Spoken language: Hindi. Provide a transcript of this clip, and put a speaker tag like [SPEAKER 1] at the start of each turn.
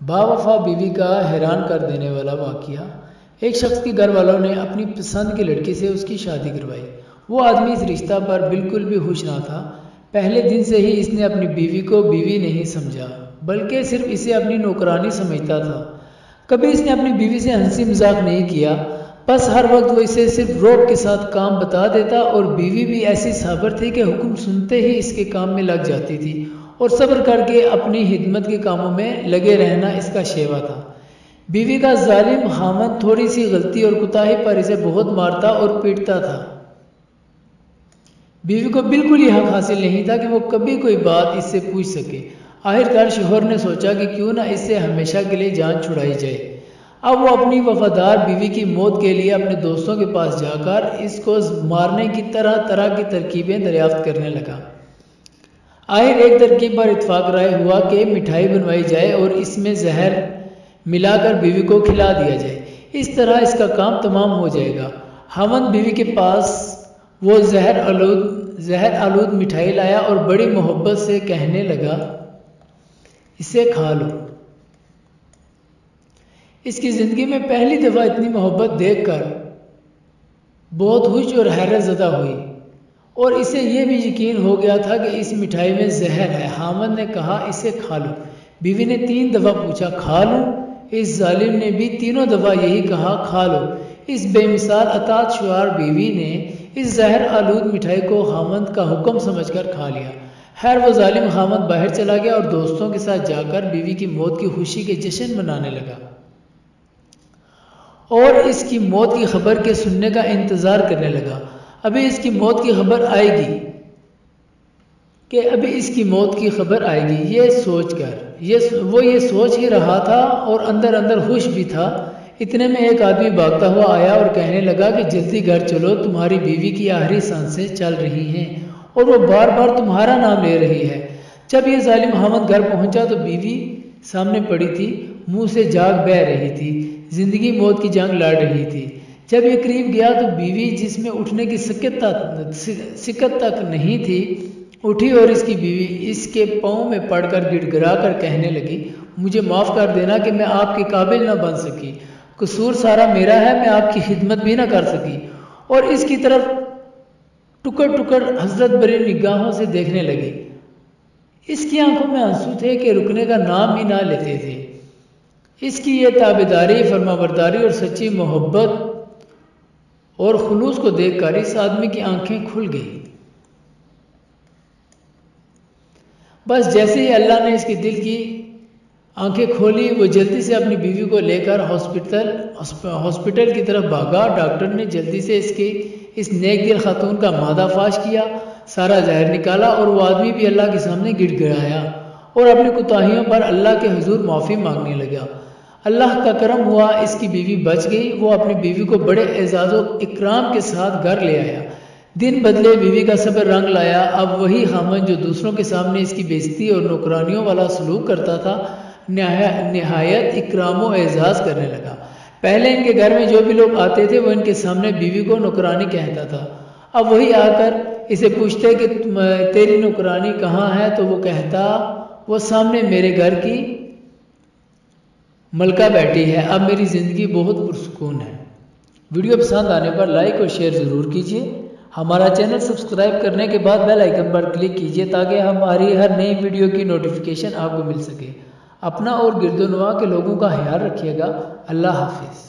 [SPEAKER 1] बावफा बीवी का हैरान कर देने वाला वाक़या। एक शख्स के घर वालों ने अपनी पसंद की लड़की से उसकी शादी करवाई। वो आदमी इस रिश्ता पर बिल्कुल भी खुश ना था। पहले दिन से ही इसने अपनी बीवी को बीवी नहीं समझा, बल्कि सिर्फ इसे अपनी नौकरानी समझता था। कभी इसने अपनी बीवी से हंसी मजाक नहीं किया, बस हर वक्त वो इसे सिर्फ रोब के साथ काम बता देता और बीवी भी ऐसी साबर थी कि हुक्म सुनते ही इसके काम में लग जाती थी और सब्र करके अपनी खिदमत के कामों में लगे रहना इसका शेवा था। बीवी का जालिम खामद थोड़ी सी गलती और कुताही पर इसे बहुत मारता और पीटता था। बीवी को बिल्कुल ही हक हासिल नहीं था कि वो कभी कोई बात इससे पूछ सके। आखिरकार शोहर ने सोचा कि क्यों ना इससे हमेशा के लिए जान छुड़ाई जाए। अब वो अपनी वफादार बीवी की मौत के लिए अपने दोस्तों के पास जाकर इसको मारने की तरह तरह की तरकीबें दरियाफ्त करने लगा। आखिर एक तरकीब पर इत्फाक राय हुआ कि मिठाई बनवाई जाए और इसमें जहर मिलाकर बीवी को खिला दिया जाए। इस तरह इसका काम तमाम हो जाएगा। खामद बीवी के पास वो जहर आलूद मिठाई लाया और बड़ी मोहब्बत से कहने लगा, इसे खा लो। इसकी जिंदगी में पहली दफा इतनी मोहब्बत देखकर बहुत खुश और हैरत ज़दा हुई और इसे यह भी यकीन हो गया था कि इस मिठाई में जहर है। खामद ने कहा, इसे खा लो। बीवी ने 3 दफा पूछा, खा लूं? इस जालिम ने भी तीनों दफा यही कहा, खा लो। इस बेमिसाल अतात शुआर बीवी ने इस जहर आलूद मिठाई को खामद का हुक्म समझकर खा लिया। खैर वो जालिम खामद बाहर चला गया और दोस्तों के साथ जाकर बीवी की मौत की खुशी के जश्न मनाने लगा और इसकी मौत की खबर के सुनने का इंतजार करने लगा। अभी इसकी मौत की खबर आएगी ये सोचकर वो ये सोच ही रहा था और अंदर अंदर खुश भी था। इतने में एक आदमी भागता हुआ आया और कहने लगा कि जल्दी घर चलो, तुम्हारी बीवी की आखिरी सांसें चल रही हैं और वो बार बार तुम्हारा नाम ले रही है। जब ये जालिम खामद घर पहुंचा तो बीवी सामने पड़ी थी, मुंह से झाग बह रही थी, जिंदगी मौत की जंग लड़ रही थी। जब ये करीब गया तो बीवी, जिसमें उठने की सिकत तक नहीं थी, उठी और इसकी बीवी इसके पाँव में पड़कर गिड़गिड़ा कर कहने लगी, मुझे माफ़ कर देना कि मैं आपके काबिल न बन सकी। कसूर सारा मेरा है, मैं आपकी खिदमत भी ना कर सकी। और इसकी तरफ टुकड़ टुकड़ हसरत भरी निगाहों से देखने लगी। इसकी आंखों में आंसू थे कि रुकने का नाम ही ना लेते थे। इसकी ये ताबेदारी, फरमाबरदारी और सच्ची मोहब्बत और खुलूस को देखकर इस आदमी की आंखें खुल गई। बस जैसे ही अल्लाह ने इसके दिल की आंखें खोली, वो जल्दी से अपनी बीवी को लेकर हॉस्पिटल की तरफ भागा। डॉक्टर ने जल्दी से इस नेक दिल खातून का मादाफाश किया, सारा जहर निकाला और वो आदमी भी अल्लाह के सामने गिड़गिड़ाया और अपनी कुताहियों पर अल्लाह के हुजूर माफ़ी मांगने लगा। अल्लाह का करम हुआ, इसकी बीवी बच गई। वो अपनी बीवी को बड़े एजाज़ो इकराम के साथ घर ले आया। दिन बदले बीवी का सब्र रंग लाया। अब वही खामद जो दूसरों के सामने इसकी बेइज्जती और नौकरानियों वाला सलूक करता था, निहायत इकराम व एजाज़ करने लगा। पहले इनके घर में जो भी लोग आते थे वो इनके सामने बीवी को नौकरानी कहता था। अब वही आकर इसे पूछते कि तेरी नौकरानी कहाँ है, तो वो कहता, वो सामने मेरे घर की मलका बैठी है। अब मेरी ज़िंदगी बहुत पुरसुकून है। वीडियो पसंद आने पर लाइक और शेयर ज़रूर कीजिए। हमारा चैनल सब्सक्राइब करने के बाद बेल आइकन पर क्लिक कीजिए ताकि हमारी हर नई वीडियो की नोटिफिकेशन आपको मिल सके। अपना और गिरदोनवा के लोगों का ख्याल रखिएगा। अल्लाह हाफिज़।